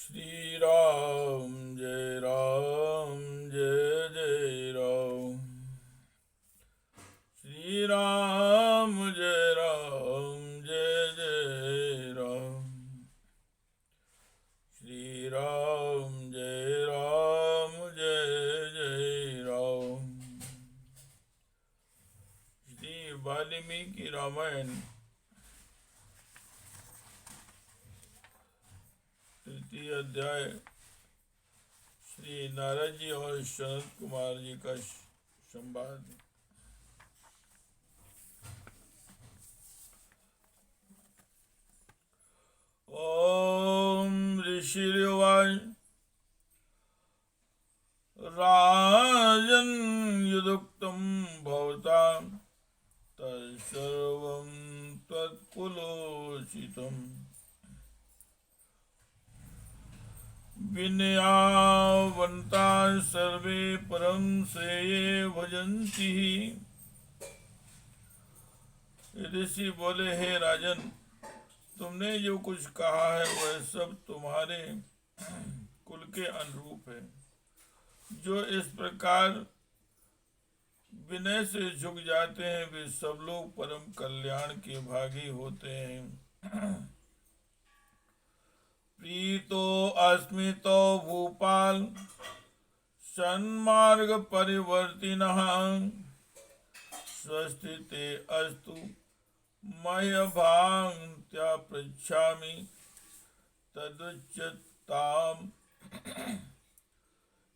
श्री राम जय राम जय जय राम। श्री राम जय राम जय जय राम। श्री राम जय राम जय जय राम। श्री वाल्मीकि रामायण तृतीय अध्याय श्री नारद जी और शरद कुमार जी का संवाद। ओम ऋषिर्वाच राजन् यदुक्तं भवता तत्सर्वं त्वत्कुलोचितम् विनयावन्ता सर्वे परम श्रेये भजन्ति। ऋषि बोले, हे राजन, तुमने जो कुछ कहा है वह सब तुम्हारे कुल के अनुरूप है। जो इस प्रकार विनय से झुक जाते हैं वे सब लोग परम कल्याण के भागी होते हैं। प्रीतो अस्मितो भूपाल सन्मार्ग परिवर्तिनः स्वस्थिते अस्तु मह्यभान्त्या पृच्छामि तदुच्यताम्।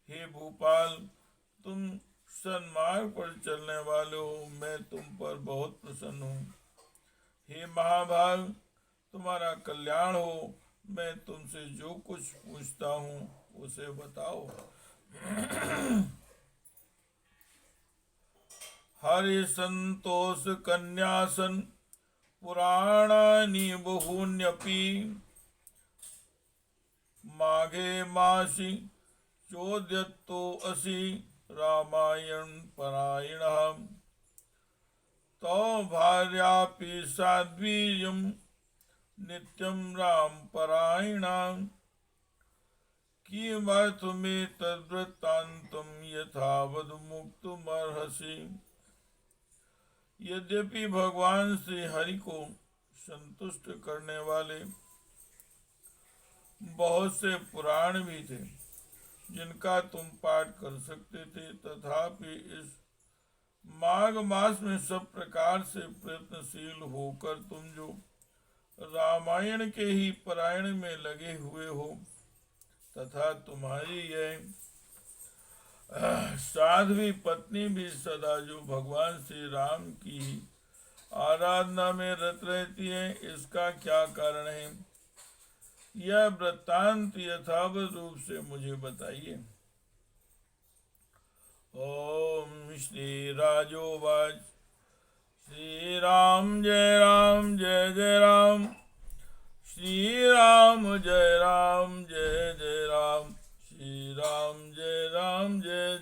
हे भूपाल, तुम सन्मार्ग पर चलने वाले हो, मैं तुम पर बहुत प्रसन्न हूँ। हे महाभाग, तुम्हारा कल्याण हो, मैं तुमसे जो कुछ पूछता हूँ उसे बताओ। हरि संतोष कन्यासन पुराणानि बहून्यपि माघे मासि चोद्यतो असि रामायण परायणः तो भार्यापि साध्वीयम् नित्यं राम परायणां किमर्थमे तद्वृत्तान्तं यथावद् मुक्तुमर्हसि। यद्यपि भगवान श्री हरि को संतुष्ट करने वाले बहुत से पुराण भी थे जिनका तुम पाठ कर सकते थे, तथापि इस माघ मास में सब प्रकार से प्रयत्नशील होकर तुम जो रामायण के ही पारायण में लगे हुए हो, तथा तुम्हारी यह साध्वी पत्नी भी सदा जो भगवान श्री राम की आराधना में रत रहती है, इसका क्या कारण है? यह वृत्तांत यथावत रूप से मुझे बताइए। ओम श्री राजोवाच श्री राम जय जय राम। श्री राम जय जय राम। श्री राम जय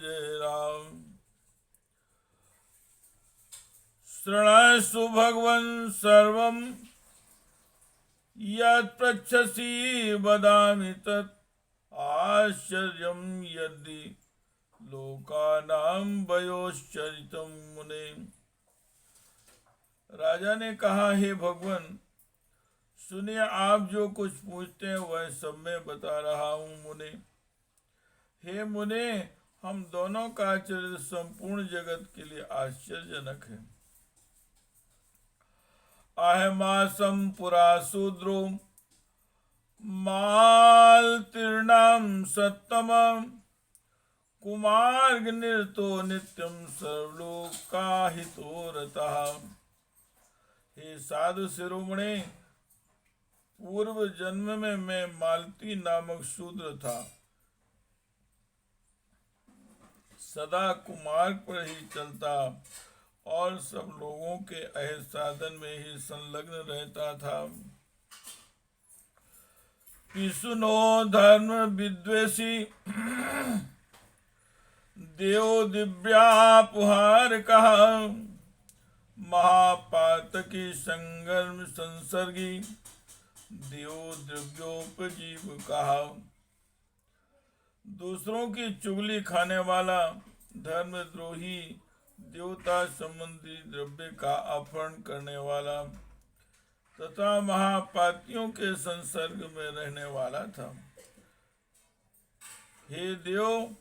जय राम। शृणुषु भगवन् सर्वं यत् पृच्छसि वदामि तत् आश्चर्यं यदि लोकानां वयोश्चरितं मुने। राजा ने कहा, हे भगवान, सुनिए, आप जो कुछ पूछते हैं वह सब मैं बता रहा हूँ मुने। हे मुने, हम दोनों का चरित्र संपूर्ण जगत के लिए आश्चर्यजनक है। अहमासम पुरा शूद्रो मालतीर्णाम सत्तम कुमार्ग निरतो नित्यम सर्वलोकाहितो रतः। हे साधु शिरोमणि, पूर्व जन्म में मैं मालती नामक शूद्र था, सदा कुमार्ग पर ही चलता और सब लोगों के अहित साधन में ही संलग्न रहता था। पिसुनो धर्म विद्वेषी देव दिव्यापहार कहा महापातकी संगर्म संसर्गी देव द्रव्योपजीव कहा। दूसरों की चुगली खाने वाला, धर्मद्रोही, देवता संबंधी द्रव्य का अपहरण करने वाला तथा महापातियों के संसर्ग में रहने वाला था। हे देव,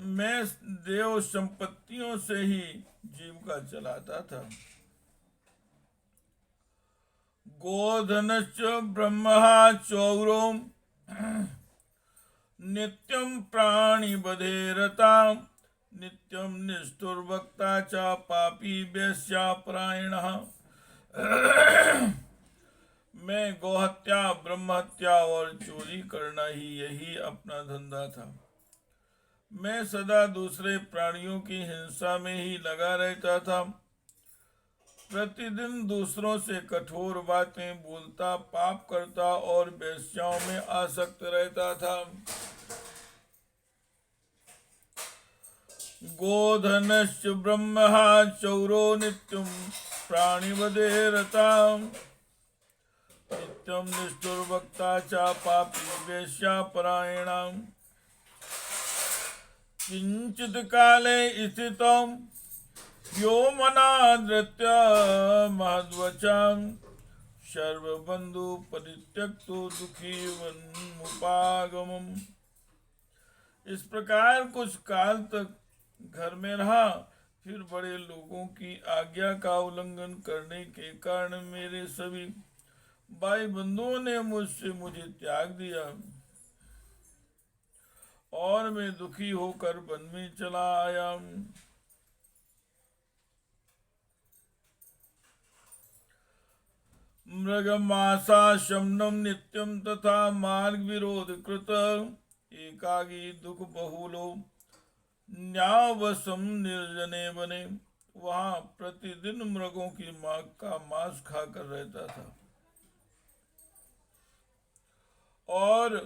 मैं देव संपत्तियों से ही जीविका चलाता था। गोधनश्च ब्रह्मः चौरो नित्यं प्राणिवधे रता नित्यं निष्ठुरवक्ता च पापी वेश्यापरायणः। मैं गोहत्या, ब्रह्महत्या और चोरी करना ही यही अपना धंधा था। मैं सदा दूसरे प्राणियों की हिंसा में ही लगा रहता था। प्रतिदिन दूसरों से कठोर बातें बोलता, पाप करता और वेश्याओं में आसक्त रहता था। गोधनश्च ब्रह्मः चौरो नित्यं प्राणिवधे रता नित्यं निष्ठुरवक्ता च पापी वेश्यापरायणा। किंचित काले स्थितं यो मनादृत्य महद्वचम् सर्वबंधु परित्यक्तो दुखी वन्मुपागमम्। इस प्रकार कुछ काल तक घर में रहा। फिर बड़े लोगों की आज्ञा का उल्लंघन करने के कारण मेरे सभी भाई बंधुओं ने मुझे त्याग दिया और मैं दुखी होकर वन में चला आया। मृगमासा शमनम नित्यम तथा मार्ग विरोध कृत एकागी दुख बहुलो न्यावसम निर्जने बने। वहां प्रतिदिन मृगों की मांग का मांस खाकर रहता था और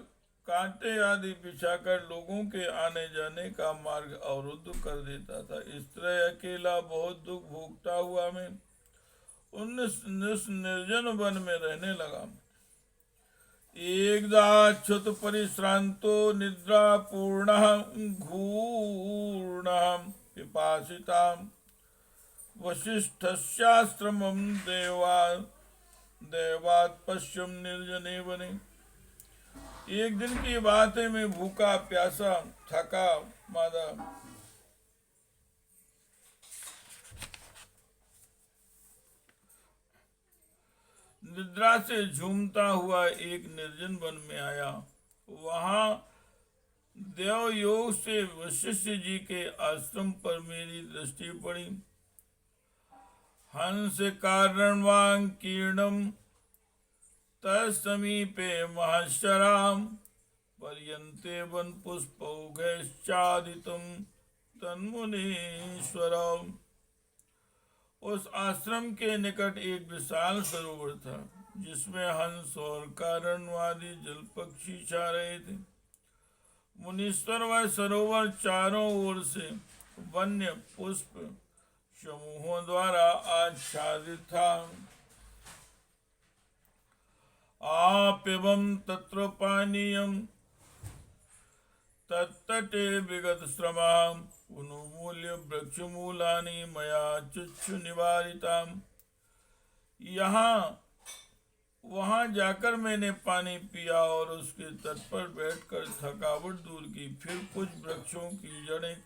कांटे आदि बिछाकर लोगों के आने जाने का मार्ग अवरुद्ध कर देता था। इस तरह अकेला बहुत दुख भोगता हुआ मैं उस निर्जन वन में रहने लगा। एकदाच्युत परिश्रांतो निद्रा पूर्ण घूर्ण पिपासिता वशिष्ठस्याश्रमं देवात् पश्चिम निर्जने वने। एक दिन की बात है, मैं भूखा प्यासा थका मादा निद्रा से झूमता हुआ एक निर्जन वन में आया। वहां देवयोग से वशिष्ठ जी के आश्रम पर मेरी दृष्टि पड़ी। हंस कारणवांकीर्णम तत्समीपे महशराम पर्यन्ते वन पुष्पौघश्चादितं तन्मुनीश्वरम्। उस आश्रम के निकट एक विशाल सरोवर था जिसमें हंस और कारणवादी जल पक्षी छा रहे थे। मुनीश्वर वह सरोवर चारों ओर से वन्य पुष्प समूहों द्वारा आच्छादित था। आपिबं तत्र पानीयं तत्तटे विगत श्रमाम उन्मूल्य वृक्ष मूलानि मया चुच्छु निवारिताम। वहां जाकर मैंने पानी पिया और उसके तट पर बैठकर थकावट दूर की। फिर कुछ वृक्षों की जड़ें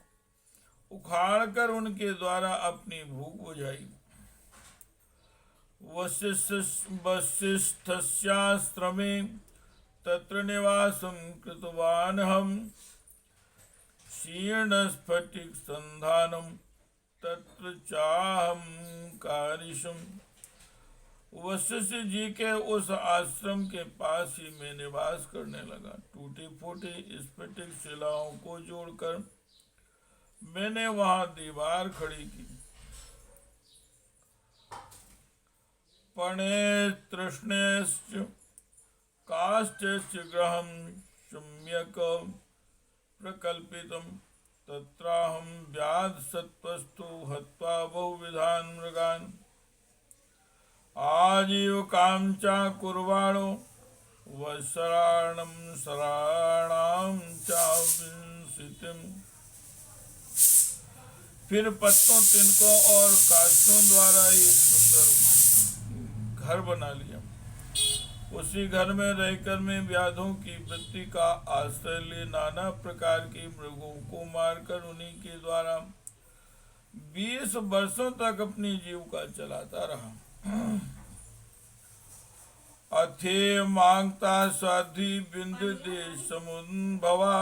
उखाड़कर उनके द्वारा अपनी भूख बुझाई। वसिष्ठस्याश्रमे तत्र निवासं कृतवानहं शीर्णस्फटिक संधानम तत्र चाहम कारिशम। वशिष्ठ जी के उस आश्रम के पास ही मैं निवास करने लगा। टूटे फूटे स्फटिक शिलाओं को जोड़कर मैंने वहां दीवार खड़ी की। पणे तृष्णेश्च काष्ठश्च गृहं सम्यक् प्रकल्पितं तत्राहं व्याध सत्वस्तु हत्वा बहुविधान् मृगान् आजीवकां च कुर्वाणो वशराणं शराणां चाविंशतिम्। फिर पत्तों, तिनकों और काष्ठों द्वारा एक सुंदर घर बना लिया। उसी घर में रहकर मैं व्याधों की वृत्ति का आश्रय ले नाना प्रकार के मृगों को मारकर उन्हीं के द्वारा 20 वर्षों तक अपनी जीविका चलाता रहा। अथे मांगता साधी बिंद देश समुद्भवा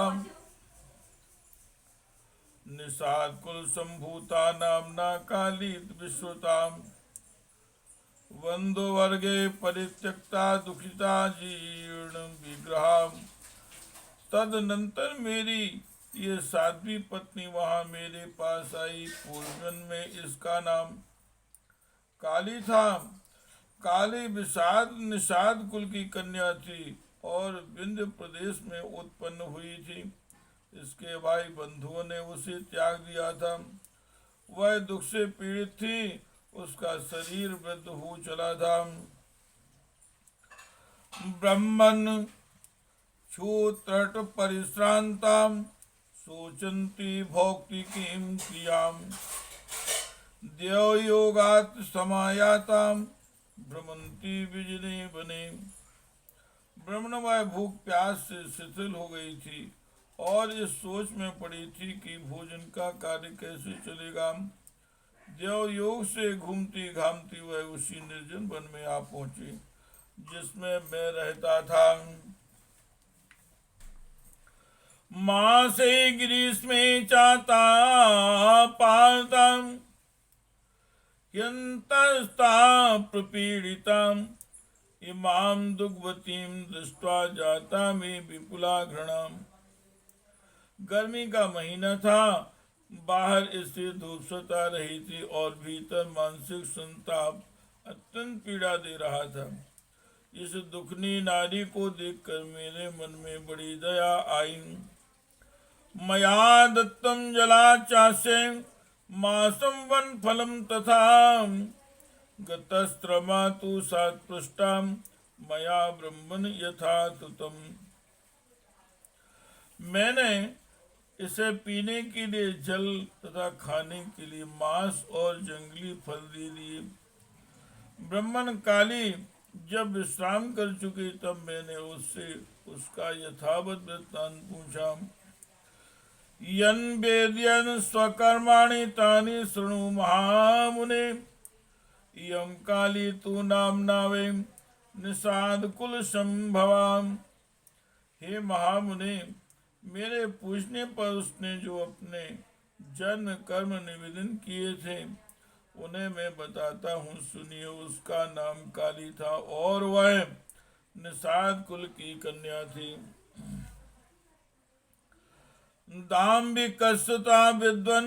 निषाद कुल संभूता नामना काली विश्वताम वंदो वर्गे परित्यक्ता दुखिता जीर्ण विग्रह। तदनंतर मेरी ये साध्वी पत्नी वहां मेरे पास आई। पूर्वजन्म में इसका नाम काली था। काली विषाद निषाद कुल की कन्या थी और विंध्य प्रदेश में उत्पन्न हुई थी। इसके भाई बंधुओं ने उसे त्याग दिया था। वह दुख से पीड़ित थी, उसका शरीर वृद्ध हो चला था। ब्रह्मन् क्षुत्रट परिश्रांताम सोचन्ति भौक्तिकीं क्रियाम देव योगात् समायाताम भ्रमंती विजने बने। ब्रह्मणमय भूख प्यास से शिथिल हो गई थी और इस सोच में पड़ी थी कि भोजन का कार्य कैसे चलेगा। देव योग से घूमती घामती वह उसी निर्जन वन में आ पहुंची जिसमें मैं रहता था। माँ से ग्रीष्मे चाता पालताम यंतस्ता प्रपीड़िताम इमाम दुग्वतीम दृष्ट्वा जाता में विपुला घृणाम। गर्मी का महीना था। बाहर इससे धूप सता रही थी और भीतर मानसिक संताप अत्यंत पीड़ा दे रहा था। इस दुखनी नारी को देखकर मेरे मन में बड़ी दया आई। मया दत्तम जलाचासे मासम वन फलम तथा गतस्त्रमा तु सात्पृष्टाम मया ब्रह्मन यथा तुतम। मैंने इसे पीने के लिए जल तथा खाने के लिए मांस और जंगली फल दे दिए। ब्राह्मण काली जब विश्राम कर चुकी तब मैंने उससे उसका यथावत वृत्तांत पूछा। यन वेद्यन स्वकर्माणि तानि शृणु महामुने इयं काली तु नाम्ना वै निषाद कुल संभवाम। हे महामुने, मेरे पूछने पर उसने जो अपने जन्म कर्म निवेदन किए थे उन्हें मैं बताता हूँ, सुनिए। उसका नाम काली था और वह निषाद कुल की कन्या थी। दाम्भिकस्ता विद्वन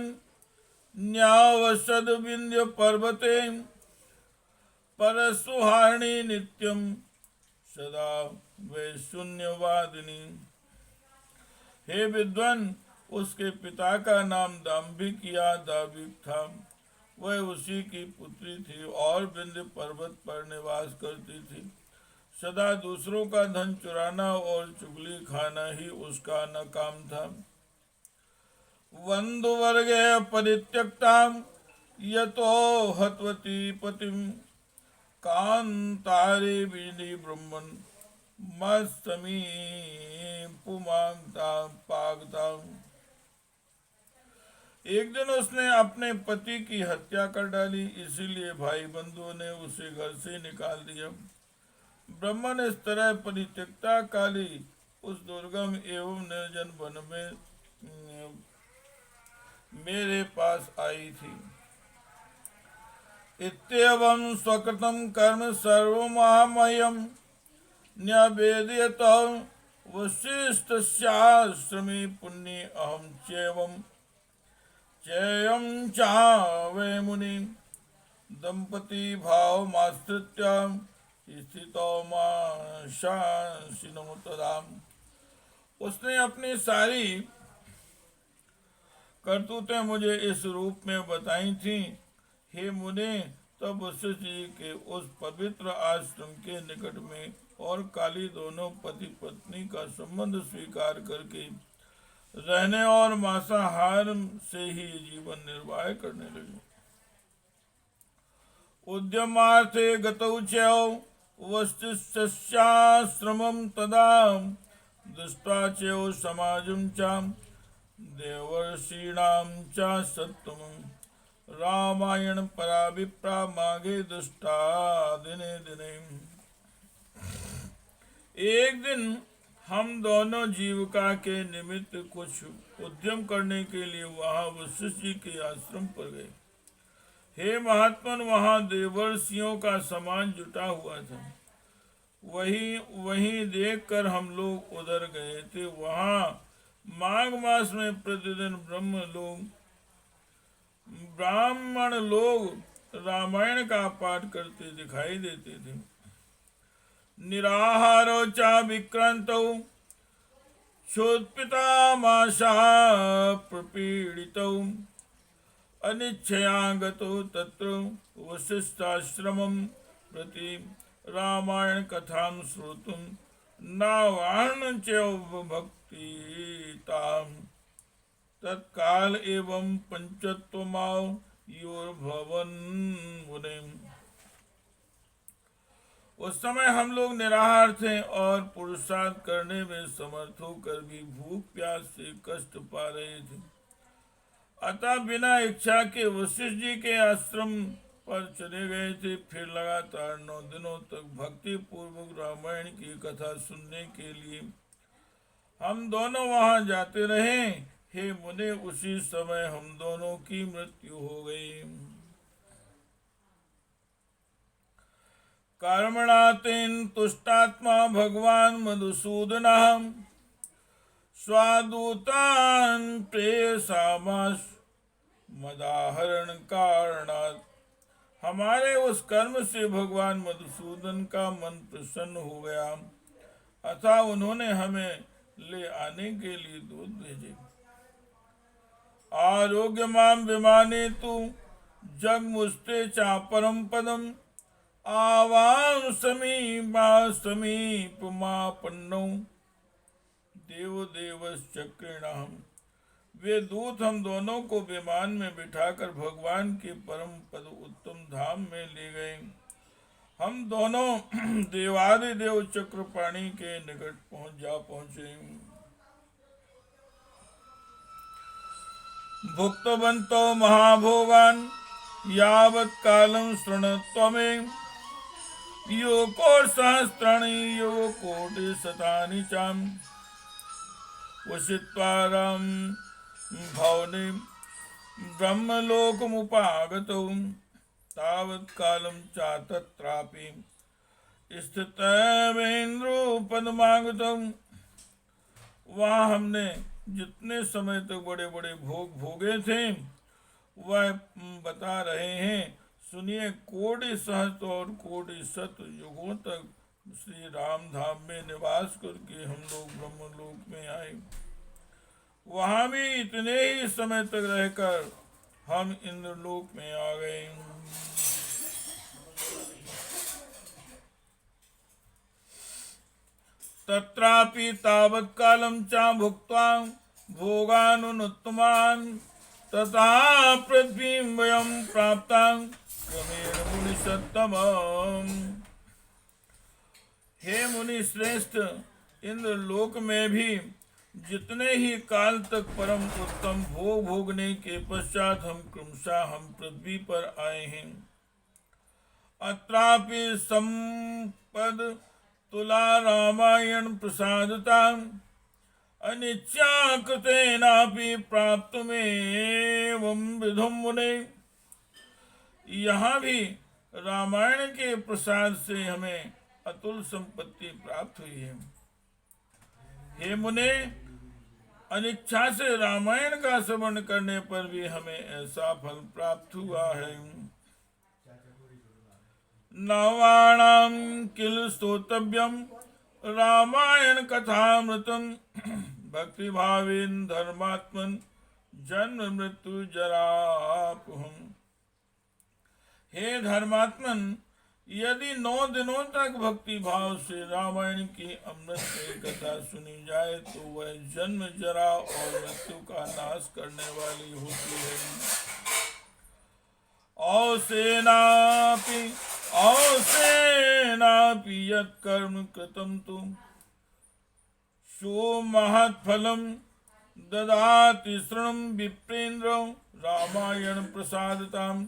न्यावसद विंध्य पर्वते परसुहारिणी नित्यम सदा वैशून्यवादिनी। हे विद्वान, उसके पिता का नाम दाम्भिक या दाविक था। वह उसी की पुत्री थी और विंध्य पर्वत पर निवास करती थी। सदा दूसरों का धन चुराना और चुगली खाना ही उसका न काम था। वंदु वर्गे परित्यक्ता यतो हतवती पतिम कांतारे बिजली ब्रह्मन मस्तमी पुमांगता पागता। एक दिन उसने अपने पति की हत्या कर डाली, इसीलिए भाई बंधुओं ने उसे घर से निकाल दिया। ब्राह्मण इस तरह परित्यक्ता काली उस दुर्गम एवं निर्जन वन में मेरे पास आई थी। इत्येवं स्वकृतं कर्म सर्वमहमयं न्यवेदयत वसिष्ठस्याश्रमे पुण्ये अहं चेयं चावै मुनि दंपति भावमाश्रित्य स्थितो माशासिनो तदा। उसने अपनी सारी करतूतें मुझे इस रूप में बताई थी। हे मुने, तब वशिष्ठ जी के उस पवित्र आश्रम के निकट में और काली दोनों पति पत्नी का संबंध स्वीकार करके रहने और मांसाहार से ही जीवन निर्वाह करने लगे। उद्यमार्थे गतौ च वसिष्ठस्याश्रमं तदा दृष्ट्वा च समाजं च देवर्षीणां च सत्तमं रामायण पराभिप्रा मागे दुष्टा दिने दिने। एक दिन हम दोनों जीविका के निमित्त कुछ उद्यम करने के लिए वहां वशिष्ठ जी के आश्रम पर गए। हे महात्मन, वहां देवर्षियों का समाज जुटा हुआ था। वही देखकर हम लोग उधर गए थे। वहां माघ मास में प्रतिदिन ब्राह्मण लोग रामायण का पाठ करते दिखाई देते थे। निराहारो च विक्रांतौ क्षोत्पितामाशा प्रपीडितौ अनिच्छया गतो तत्र वसिष्ठाश्रमं प्रति रामायण कथां श्रोतुं नावाहनं च भक्तिताम्। तत्काल एवं पंचत्वमाव योर्भवन मुने। उस समय हम लोग निराहार थे और पुरुषार्थ करने में समर्थ होकर भी भूख प्यास से कष्ट पा रहे थे। अतः बिना इच्छा के वशिष्ठ जी के आश्रम पर चले गए थे। फिर लगातार 9 दिनों तक भक्ति पूर्वक रामायण की कथा सुनने के लिए हम दोनों वहां जाते रहे। हे मुने, उसी समय हम दोनों की मृत्यु हो गई। कर्मणा तेन तुष्टात्मा भगवान मधुसूदनः स्वादूतान् प्रेयसामास मदाहरण कारणात्। हमारे उस कर्म से भगवान मधुसूदन का मन प्रसन्न हो गया, अतः उन्होंने हमें ले आने के लिए दूत भेजे। आरोग्य माम विमाने तु जगमुस्ते चापरम पदम आवां समीपमापन्नौ देवदेवश्चक्रिणाम्। वे दूत हम दोनों को विमान में बिठाकर भगवान के परम पद उत्तम धाम में ले गए। हम दोनों देवादिदेव चक्रपाणी के निकट पहुंचे। भुक्तवन्तो महाभोगान् यावत् कालं शृणुत्वमें योको सहस्राणि योकोटि शतानि चाम्। उषित्वा राम भवने ब्रह्मलोकमुपागतौ तावत् कालं चातत्रापि स्थितमेन्द्रोपदमागतौ। वहाँ हमने जितने समय तक बड़े बड़े भोग भोगे थे वह बता रहे हैं। सुनिए, कोटि सहस्त्र और कोटि शत युगों तक श्री राम धाम में निवास करके हम लोग ब्रह्मलोक में आए। वहां भी इतने ही समय तक रहकर हम इंद्रलोक में आ गए। तत्रापि तावत् कालं च भुक्त्वा भोगानुत्तमान् तथा पृथ्वीं वयं प्राप्तां क्रमेण मुनिसत्तमम्। हे मुनि श्रेष्ठ, इंद्रलोक में भी जितने ही काल तक परम उत्तम भोग भोगने के पश्चात हम पृथ्वी पर आए हैं। अत्रापि संपद तुला रामायण प्रसादता अनिच्छा कृतेनापि प्राप्तुमेवं विधुम मुने। यहाँ भी रामायण के प्रसाद से हमें अतुल संपत्ति प्राप्त हुई है। हे मुने, अनिच्छा से रामायण का श्रवण करने पर भी हमें ऐसा फल प्राप्त हुआ है। नवाणां किल स्तोतव्यं रामायण कथामृतं भक्ति भावेन धर्मात्मन जन्म मृत्यु जरापुहम्। हे धर्मात्मन, यदि 9 दिनों तक भक्ति भाव से रामायण की अमृत कथा सुनी जाए तो वह जन्म, जरा और मृत्यु का नाश करने वाली होती है। औसेनापि यत् कर्म कृतं तुम सो महत्फलम ददाति शृणुम विप्रेन्द्र रामायण प्रसादताम।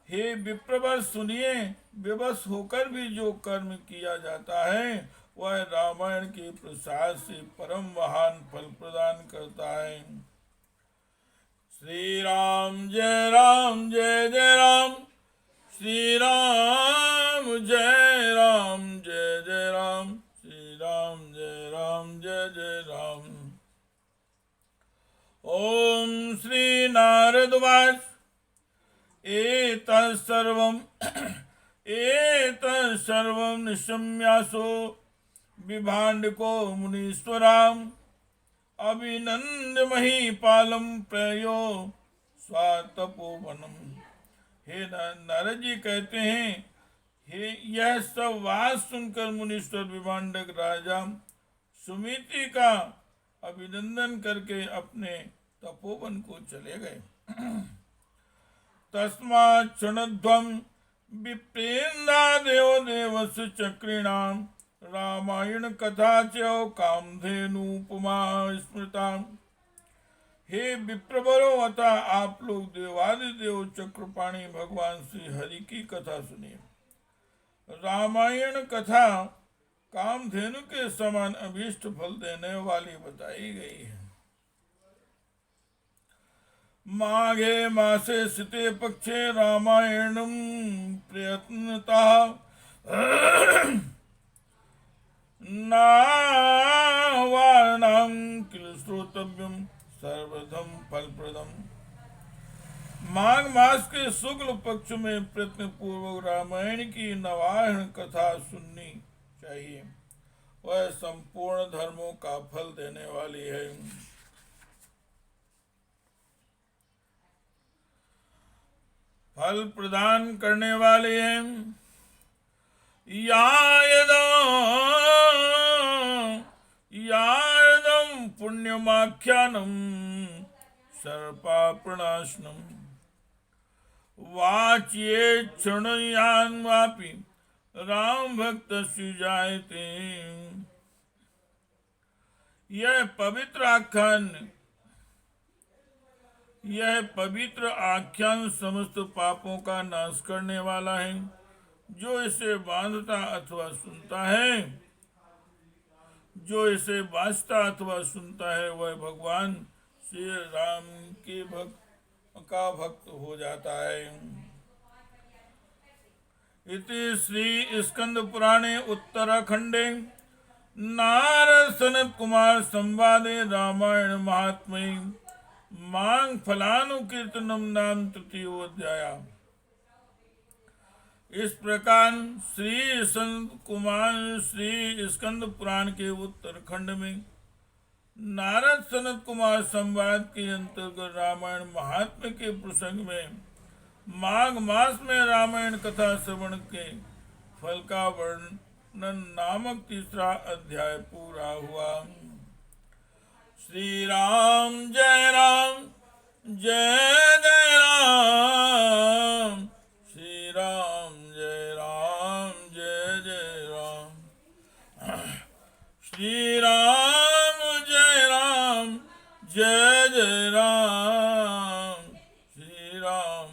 हे विप्रवर, सुनिए, विवश होकर भी जो कर्म किया जाता है वह रामायण के प्रसाद से परम महान फल प्रदान करता है। श्री राम जय राम, जय जय राम, श्री राम जय राम, जय जय राम, श्री राम जय राम, जय जय राम। ओम श्री नारदवाच एतत्सर्वं निशम्यासो विभाण्डको मुनीश्वराम् अभिनंद्य महीपालम प्रयो स्वातपोवनम। हे नारद जी कहते हैं, हे यह सब बात सुनकर मुनीश्वर विभाण्डक राजा सुमिति का अभिनंदन करके अपने तपोवन को चले गए। तस्मात् क्षणध्वं विप्रेन्द्रादेव देवस्य चक्रिणां रामायण कथा च कामधेनुपमा स्मृता। हे विप्रवरो, अतः आप लोग देवादिदेव चक्रपाणी भगवान श्री हरि की कथा सुनिए। रामायण कथा कामधेनु के समान अभीष्ट फल देने वाली बताई गई है। माघे मासे सिते पक्षे रामायणं प्रयत्नता नावानां किल श्रोतव्यं सर्वधम फलप्रदम। माघ मास के शुक्ल पक्ष में प्रयत्न पूर्वक रामायण की नवाहन कथा सुननी चाहिए, वह संपूर्ण धर्मों का फल देने वाली है। फल प्रदान करने वाले हैं। यादम पुण्यमाख्यानम सर्वपापनाशनम वाच्ये क्षणयान वापि राम भक्त सुजायते। यह पवित्र आख्यान समस्त पापों का नाश करने वाला है। जो इसे बांधता अथवा सुनता है, जो इसे वाचता अथवा सुनता है, वह भगवान श्री राम के भक्त हो जाता है। इति श्री स्कंद पुराणे उत्तराखंडे नारद सनत कुमार संवादे रामायण महात्म्ये मांग फलानुकीर्तनम नाम तृतीयोऽध्याय। इस प्रकार श्री स्कंद पुराण के उत्तरखंड में नारद सनत कुमार संवाद के अंतर्गत रामायण महात्म्य के प्रसंग में माघ मास में रामायण कथा श्रवण के फल का वर्णन नामक तीसरा अध्याय पूरा हुआ। श्री राम जय राम, जय जय राम, श्री राम जय राम, जय जय राम, श्री राम जय राम, जय जय राम, श्री राम